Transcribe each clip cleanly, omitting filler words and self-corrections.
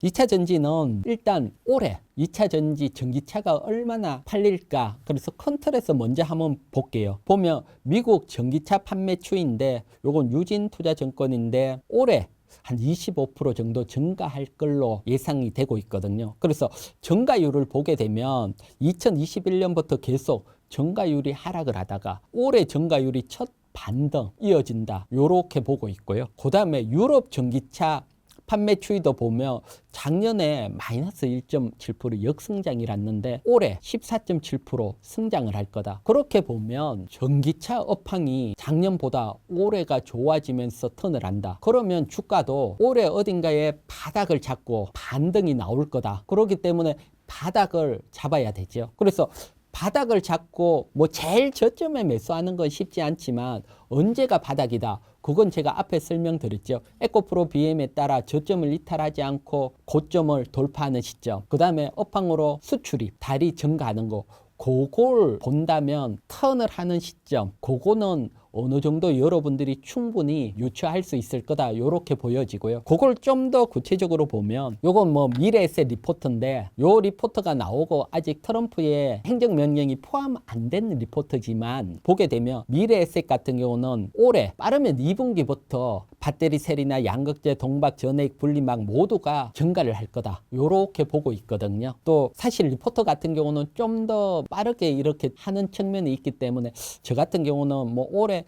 2차 전지는 일단 올해 2차 전지 전기차가 얼마나 팔릴까? 그래서 큰 틀에서 먼저 한번 볼게요. 보면 미국 전기차 판매 추이인데 요건 유진투자증권인데 올해 한 25% 정도 증가할 걸로 예상이 되고 있거든요. 그래서 증가율을 보게 되면 2021년부터 계속 증가율이 하락을 하다가 올해 증가율이 첫 반등 이어진다. 요렇게 보고 있고요. 그 다음에 유럽 전기차 판매 추이도 보면 작년에 마이너스 1.7% 역승장이랐는데 올해 14.7% 승장을 할 거다. 그렇게 보면 전기차 업황이 작년보다 올해가 좋아지면서 턴을 한다. 그러면 주가도 올해 어딘가에 바닥을 잡고 반등이 나올 거다. 그렇기 때문에 바닥을 잡아야 되죠. 그래서 바닥을 잡고 뭐 제일 저점에 매수하는 건 쉽지 않지만 언제가 바닥이다. 그건 제가 앞에 설명드렸죠. 에코프로 BM에 따라 저점을 이탈하지 않고 고점을 돌파하는 시점. 그 다음에 업황으로 수출입, 달이 증가하는 거. 그걸 본다면 턴을 하는 시점. 그거는 어느 정도 여러분들이 충분히 유추할 수 있을 거다. 이렇게 보여지고요. 그걸 좀 더 구체적으로 보면 요건 뭐 미래에셋 리포트인데 요 리포트가 나오고 아직 트럼프의 행정명령이 포함 안 된 리포트지만 보게 되면 미래에셋 같은 경우는 올해 빠르면 2분기부터 배터리 셀이나 양극재, 동박, 전해액, 분리막 모두가 증가를 할 거다. 요렇게 보고 있거든요. 또 사실 리포트 같은 경우는 좀 더 빠르게 이렇게 하는 측면이 있기 때문에 저 같은 경우는 뭐 올해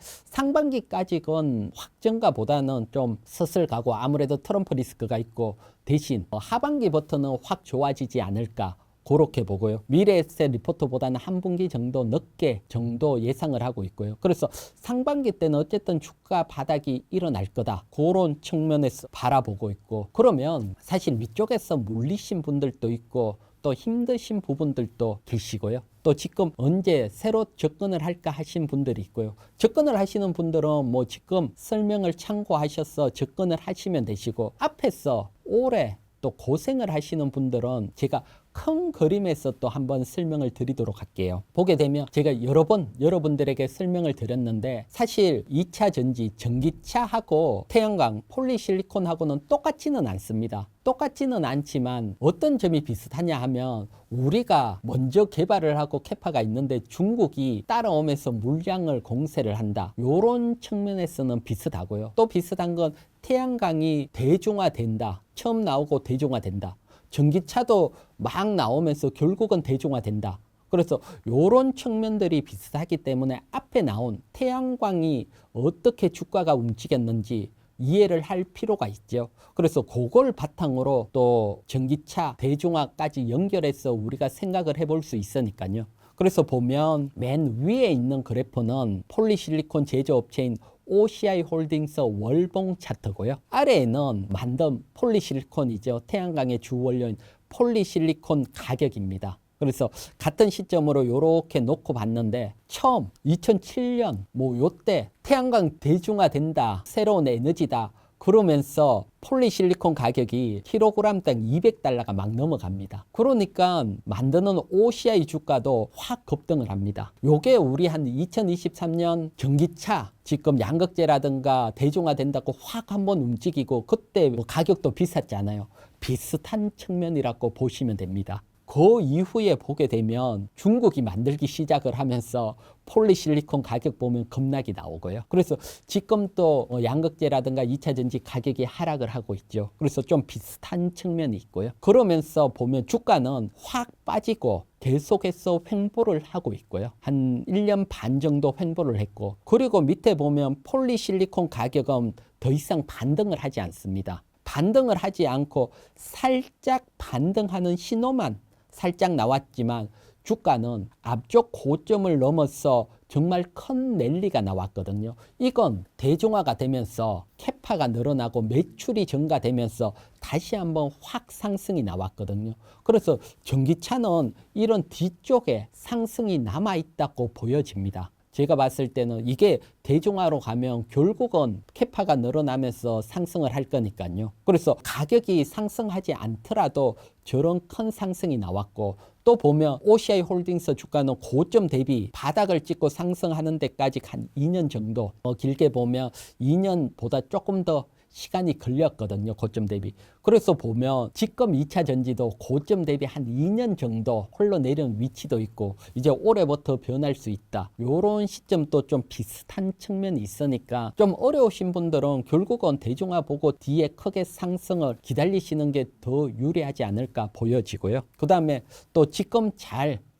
상반기까지건 확정가보다는 좀 스슬 가고 아무래도 트럼프 리스크가 있고 대신 하반기부터는 확 좋아지지 않을까. 그렇게 보고요. 미래에셋 리포트보다는 한 분기 정도 늦게 정도 예상을 하고 있고요. 그래서 상반기 때는 어쨌든 주가 바닥이 일어날 거다. 그런 측면에서 바라보고 있고 그러면 사실 위쪽에서 물리신 분들도 있고 또 힘드신 부분들도 계시고요. 또 지금 언제 새로 접근을 할까 하신 분들이 있고요. 접근을 하시는 분들은 뭐 지금 설명을 참고하셔서 접근을 하시면 되시고 앞에서 올해 또 고생을 하시는 분들은 제가 큰 그림에서 또 한번 설명을 드리도록 할게요. 보게 되면 제가 여러 번 여러분들에게 설명을 드렸는데 사실 2차 전지 전기차하고 태양광 폴리실리콘하고는 똑같지는 않습니다. 똑같지는 않지만 어떤 점이 비슷하냐 하면 우리가 먼저 개발을 하고 캐파가 있는데 중국이 따라오면서 물량을 공세를 한다. 이런 측면에서는 비슷하고요. 또 비슷한 건 태양광이 대중화된다. 처음 나오고 대중화된다. 전기차도 막 나오면서 결국은 대중화된다. 그래서 이런 측면들이 비슷하기 때문에 앞에 나온 태양광이 어떻게 주가가 움직였는지 이해를 할 필요가 있죠. 그래서 그걸 바탕으로 또 전기차 대중화까지 연결해서 우리가 생각을 해볼 수 있으니까요. 그래서 보면 맨 위에 있는 그래프는 폴리실리콘 제조업체인 OCI 홀딩스 월봉 차트고요. 아래에는 만든 폴리실리콘이죠. 태양광의 주 원료인 폴리실리콘 가격입니다. 그래서 같은 시점으로 이렇게 놓고 봤는데 처음 2007년 뭐 요때 태양광 대중화된다. 새로운 에너지다. 그러면서 폴리실리콘 가격이 킬로그램당 200달러가 막 넘어갑니다. 그러니까 만드는 OCI 주가도 확 급등을 합니다. 요게 우리 한 2023년 전기차 지금 양극재라든가 대중화된다고 확 한번 움직이고 그때 뭐 가격도 비쌌잖아요. 비슷한 측면이라고 보시면 됩니다. 그 이후에 보게 되면 중국이 만들기 시작을 하면서 폴리실리콘 가격 보면 급락이 나오고요. 그래서 지금 또 양극재라든가 2차 전지 가격이 하락을 하고 있죠. 그래서 좀 비슷한 측면이 있고요. 그러면서 보면 주가는 확 빠지고 계속해서 횡보를 하고 있고요. 한 1년 반 정도 횡보를 했고 그리고 밑에 보면 폴리실리콘 가격은 더 이상 반등을 하지 않습니다. 반등을 하지 않고 살짝 반등하는 신호만 살짝 나왔지만 주가는 앞쪽 고점을 넘어서 정말 큰 랠리가 나왔거든요. 이건 대중화가 되면서 캐파가 늘어나고 매출이 증가되면서 다시 한번 확 상승이 나왔거든요. 그래서 전기차는 이런 뒤쪽에 상승이 남아있다고 보여집니다. 제가 봤을 때는 이게 대중화로 가면 결국은 캐파가 늘어나면서 상승을 할 거니까요. 그래서 가격이 상승하지 않더라도 저런 큰 상승이 나왔고 또 보면 OCI 홀딩스 주가는 고점 대비 바닥을 찍고 상승하는 데까지 한 2년 정도 길게 보면 2년보다 조금 더 시간이 걸렸거든요. 고점 대비. 그래서 보면 지금 2차 전지도 고점 대비 한 2년 정도 흘러내리는 위치도 있고 이제 올해부터 변할 수 있다. 이런 시점도 좀 비슷한 측면이 있으니까 좀 어려우신 분들은 결국은 대중화 보고 뒤에 크게 상승을 기다리시는 게 더 유리하지 않을까 보여지고요. 그 다음에 또 지금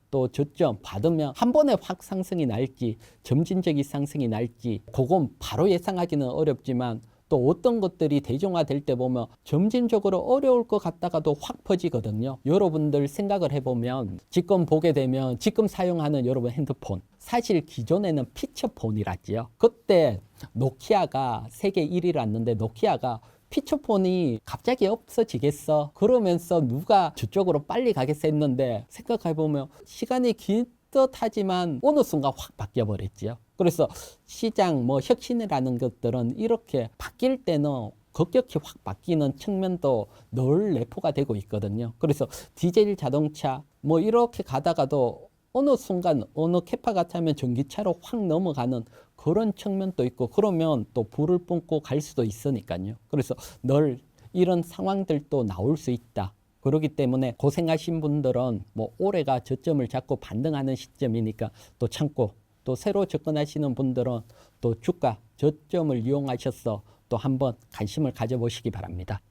또 저점 받으면 한 번에 확 상승이 날지 점진적인 상승이 날지 그건 바로 예상하기는 어렵지만 또 어떤 것들이 대중화될 때 보면 점진적으로 어려울 것 같다가도 확 퍼지거든요. 여러분들 생각을 해보면 지금 보게 되면 지금 사용하는 여러분 핸드폰 사실 기존에는 피처폰이랐지요. 그때 노키아가 세계 1위를 했는데 노키아가 피처폰이 갑자기 없어지겠어? 그러면서 누가 저쪽으로 빨리 가겠어 했는데 생각해보면 시간이 긴 듯하지만 어느 순간 확 바뀌어버렸지요. 그래서 시장 혁신이라는 것들은 이렇게 바뀔 때는 급격히 확 바뀌는 측면도 늘 내포가 되고 있거든요. 그래서 디젤 자동차 이렇게 가다가도 어느 순간 어느 캐파 같으면 전기차로 확 넘어가는 그런 측면도 있고 그러면 또 불을 뿜고 갈 수도 있으니까요. 그래서 늘 이런 상황들도 나올 수 있다. 그렇기 때문에 고생하신 분들은 올해가 저점을 잡고 반등하는 시점이니까 또 참고 또 새로 접근하시는 분들은 또 주가 저점을 이용하셔서 또 한번 관심을 가져보시기 바랍니다.